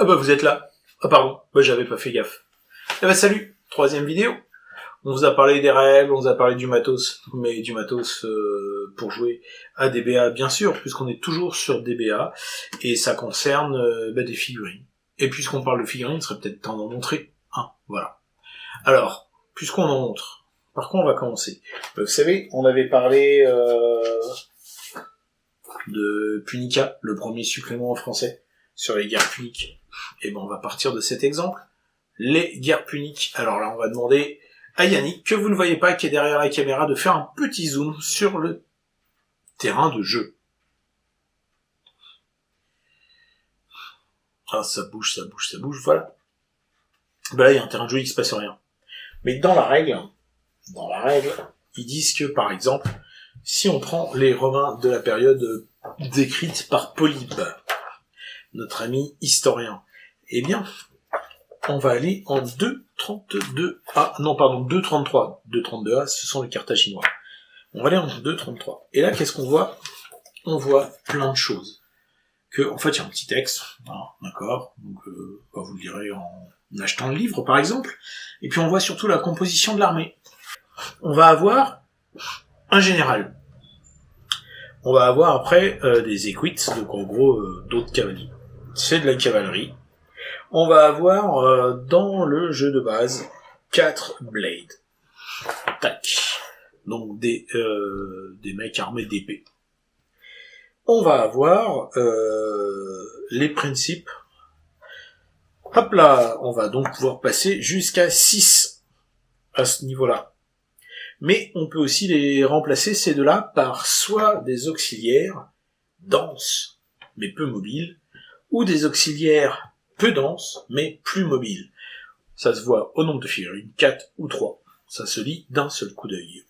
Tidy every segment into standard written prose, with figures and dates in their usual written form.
Ah bah vous êtes là. Ah pardon, bah j'avais pas fait gaffe. Eh bah salut, troisième vidéo. On vous a parlé des règles, on vous a parlé du matos, mais du matos pour jouer à DBA bien sûr, puisqu'on est toujours sur DBA, et ça concerne des figurines. Et puisqu'on parle de figurines, il serait peut-être temps d'en montrer un, voilà. Alors, puisqu'on en montre, par quoi on va commencer? Vous savez, on avait parlé de Punica, le premier supplément en français, sur les guerres puniques. Et ben on va partir de cet exemple, les guerres puniques. Alors là, on va demander à Yannick, que vous ne voyez pas, qui est derrière la caméra, de faire un petit zoom sur le terrain de jeu. Ah, ça bouge, voilà. Ben là, il y a un terrain de jeu, il se passe rien. Mais dans la règle, ils disent que, par exemple, si on prend les Romains de la période décrite par Polybe, notre ami historien, eh bien, on va aller en 2.32a, non pardon, 2.33. 2.32a, ce sont les Carthaginois. On va aller en 2.33. Et là, qu'est-ce qu'on voit? On voit plein de choses. En fait, il y a un petit texte, hein, d'accord, donc vous le lirez en achetant le livre, par exemple. Et puis on voit surtout la composition de l'armée. On va avoir un général. On va avoir après des équites, donc en gros d'autres cavaliers. C'est de la cavalerie. On va avoir dans le jeu de base 4 blades. Tac. Donc des mecs armés d'épées. On va avoir les principes. Hop là, on va donc pouvoir passer jusqu'à 6 à ce niveau-là. Mais on peut aussi les remplacer, ces deux-là, par soit des auxiliaires denses, mais peu mobiles, ou des auxiliaires peu denses, mais plus mobiles. Ça se voit au nombre de figurines, 4 ou 3. Ça se lit d'un seul coup d'œil.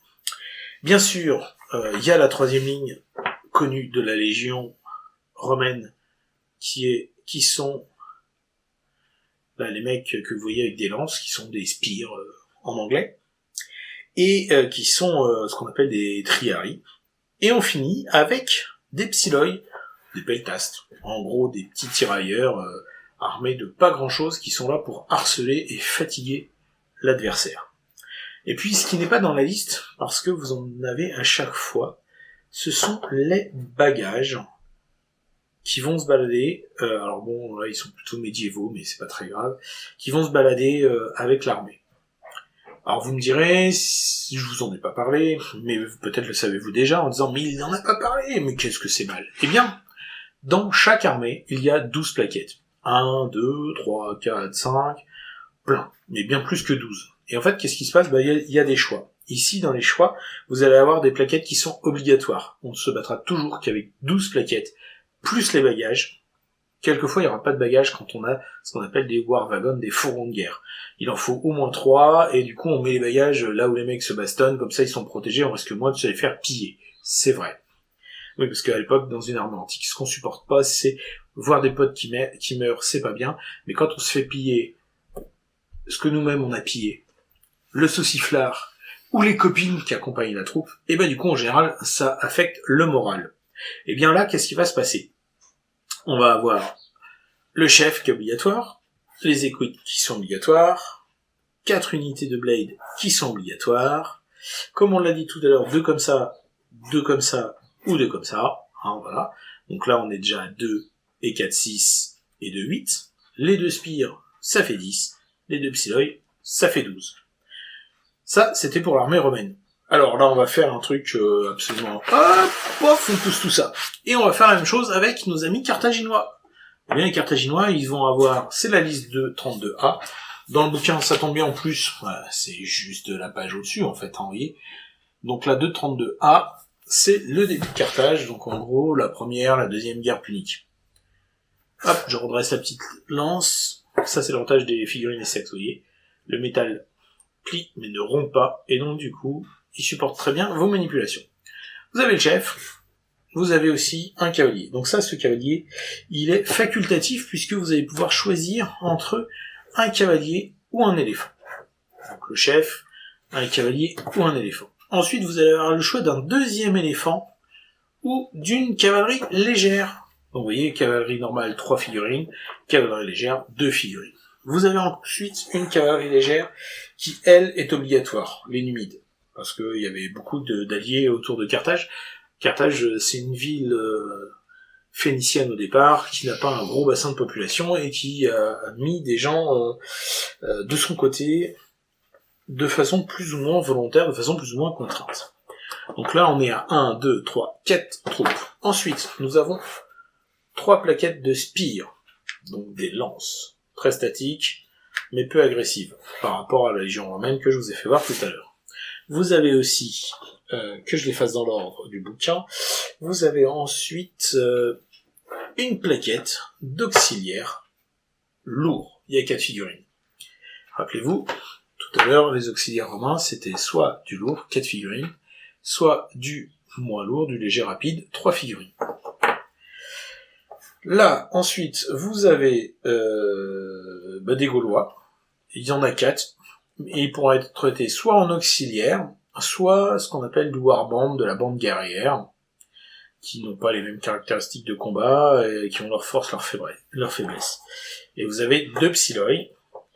Bien sûr, il y a la troisième ligne connue de la Légion romaine, qui sont là, les mecs que vous voyez avec des lances, qui sont des spires en anglais, et qui sont ce qu'on appelle des triarii. Et on finit avec des psiloi, des peltastes, en gros des petits tirailleurs armés de pas grand-chose, qui sont là pour harceler et fatiguer l'adversaire. Et puis, ce qui n'est pas dans la liste, parce que vous en avez à chaque fois, ce sont les bagages qui vont se balader, alors bon, là ils sont plutôt médiévaux, mais c'est pas très grave, qui vont se balader avec l'armée. Alors vous me direz, si je vous en ai pas parlé, mais peut-être le savez-vous déjà, en disant, mais il n'en a pas parlé, mais qu'est-ce que c'est mal? Eh bien, dans chaque armée, il y a 12 plaquettes. 1, 2, 3, 4, 5, plein, mais bien plus que 12. Et en fait, qu'est-ce qui se passe? Il y a des choix. Ici, dans les choix, vous allez avoir des plaquettes qui sont obligatoires. On ne se battra toujours qu'avec 12 plaquettes, plus les bagages. Quelquefois, il n'y aura pas de bagages quand on a ce qu'on appelle des war wagons, des fourgons de guerre. Il en faut au moins 3, et du coup, on met les bagages là où les mecs se bastonnent, comme ça ils sont protégés, on risque moins de se les faire piller. C'est vrai. Oui, parce qu'à l'époque, dans une armée antique, ce qu'on supporte pas, c'est voir des potes qui meurent, c'est pas bien, mais quand on se fait piller ce que nous-mêmes on a pillé, le sauciflard, ou les copines qui accompagnent la troupe, et du coup, en général, ça affecte le moral. Et bien là, qu'est-ce qui va se passer? On va avoir le chef qui est obligatoire, les équites qui sont obligatoires, 4 unités de blade qui sont obligatoires, comme on l'a dit tout à l'heure, 2 comme ça, ou 2 comme ça, hein, voilà. Donc là, on est déjà à 2 et 4, 6 et 2, 8. Les 2 spires, ça fait 10. Les 2 psiloi, ça fait 12. Ça, c'était pour l'armée romaine. Alors là, on va faire un truc absolument... Hop, pof, on pousse tout ça. Et on va faire la même chose avec nos amis carthaginois. Eh bien, les carthaginois, ils vont avoir... C'est la liste de 32A. Dans le bouquin, ça tombe bien en plus. Voilà, c'est juste la page au-dessus, en fait, hein, vous voyez. Donc la 232A, c'est le début de Carthage. Donc en gros, la première, la deuxième guerre punique. Hop, je redresse la petite lance. Ça, c'est l'avantage des figurines et sexes, vous voyez. Le métal plie, mais ne rompt pas. Et donc, du coup... il supporte très bien vos manipulations. Vous avez le chef, vous avez aussi un cavalier. Donc ça, ce cavalier, il est facultatif puisque vous allez pouvoir choisir entre un cavalier ou un éléphant. Donc le chef, un cavalier ou un éléphant. Ensuite, vous allez avoir le choix d'un deuxième éléphant ou d'une cavalerie légère. Donc vous voyez, cavalerie normale, 3 figurines, cavalerie légère, 2 figurines. Vous avez ensuite une cavalerie légère qui, elle, est obligatoire, les Numides. Parce qu'il y avait beaucoup d'alliés autour de Carthage. Carthage, c'est une ville phénicienne au départ, qui n'a pas un gros bassin de population et qui a mis des gens de son côté de façon plus ou moins volontaire, de façon plus ou moins contrainte. Donc là, on est à 1, 2, 3, 4 troupes. Ensuite, nous avons 3 plaquettes de spires, donc des lances, très statiques, mais peu agressives, par rapport à la Légion romaine que je vous ai fait voir tout à l'heure. Vous avez aussi, que je les fasse dans l'ordre du bouquin, vous avez ensuite une plaquette d'auxiliaires lourds. Il y a 4 figurines. Rappelez-vous, tout à l'heure, les auxiliaires romains, c'était soit du lourd, 4 figurines, soit du moins lourd, du léger rapide, 3 figurines. Là, ensuite, vous avez des Gaulois, il y en a 4, et ils pourront être traités soit en auxiliaire, soit ce qu'on appelle du warband, de la bande guerrière, qui n'ont pas les mêmes caractéristiques de combat, et qui ont leur force, leur faiblesse. Et vous avez 2 psiloi,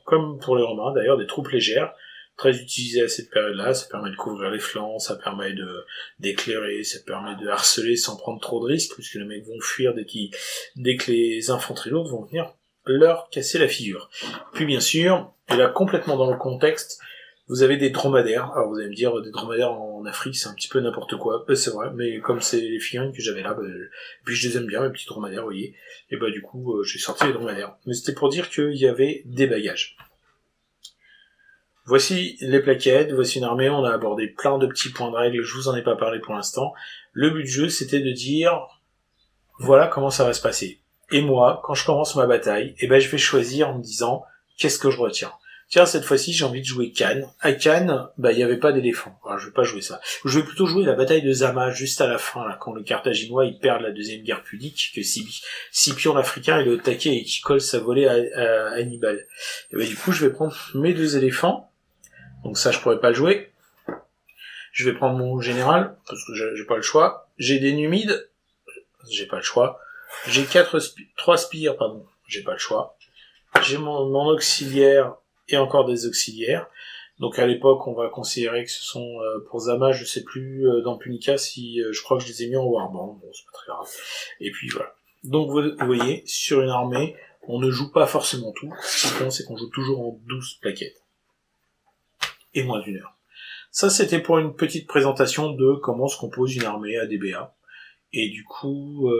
comme pour les Romains d'ailleurs, des troupes légères, très utilisées à cette période-là, ça permet de couvrir les flancs, ça permet d'éclairer, ça permet de harceler sans prendre trop de risques, puisque les mecs vont fuir dès que les infanteries lourdes vont venir leur casser la figure. Puis bien sûr, et là complètement dans le contexte, vous avez des dromadaires. Alors vous allez me dire, des dromadaires en Afrique, c'est un petit peu n'importe quoi. C'est vrai, mais comme c'est les figurines que j'avais là, puis je les aime bien, mes petits dromadaires, vous voyez, et du coup, j'ai sorti les dromadaires. Mais c'était pour dire qu'il y avait des bagages. Voici les plaquettes, voici une armée, on a abordé plein de petits points de règle, je vous en ai pas parlé pour l'instant. Le but du jeu, c'était de dire, voilà comment ça va se passer. Et moi, quand je commence ma bataille, je vais choisir en me disant, qu'est-ce que je retiens? Tiens, cette fois-ci, j'ai envie de jouer Cannes. À Cannes, il n'y avait pas d'éléphant. Alors, je vais pas jouer ça. Je vais plutôt jouer la bataille de Zama, juste à la fin, là, quand le Carthaginois, il perd la deuxième guerre punique, que Scipion l'Africain, il est au taquet et qui colle sa volée à Hannibal. Et du coup, je vais prendre mes 2 éléphants. Donc ça, je pourrais pas le jouer. Je vais prendre mon général, parce que j'ai pas le choix. J'ai des Numides, j'ai pas le choix. J'ai 3 spires, pardon, j'ai pas le choix. J'ai mon auxiliaire et encore des auxiliaires. Donc à l'époque, on va considérer que ce sont, pour Zama, je sais plus, dans Punica, si je crois que je les ai mis en warband, bon, c'est pas très grave. Et puis voilà. Donc vous voyez, sur une armée, on ne joue pas forcément tout. Ce qui compte, c'est qu'on joue toujours en 12 plaquettes. Et moins d'1 heure. Ça, c'était pour une petite présentation de comment se compose une armée ADBA. Et du coup,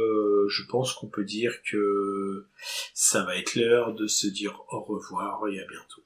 je pense qu'on peut dire que ça va être l'heure de se dire au revoir et à bientôt.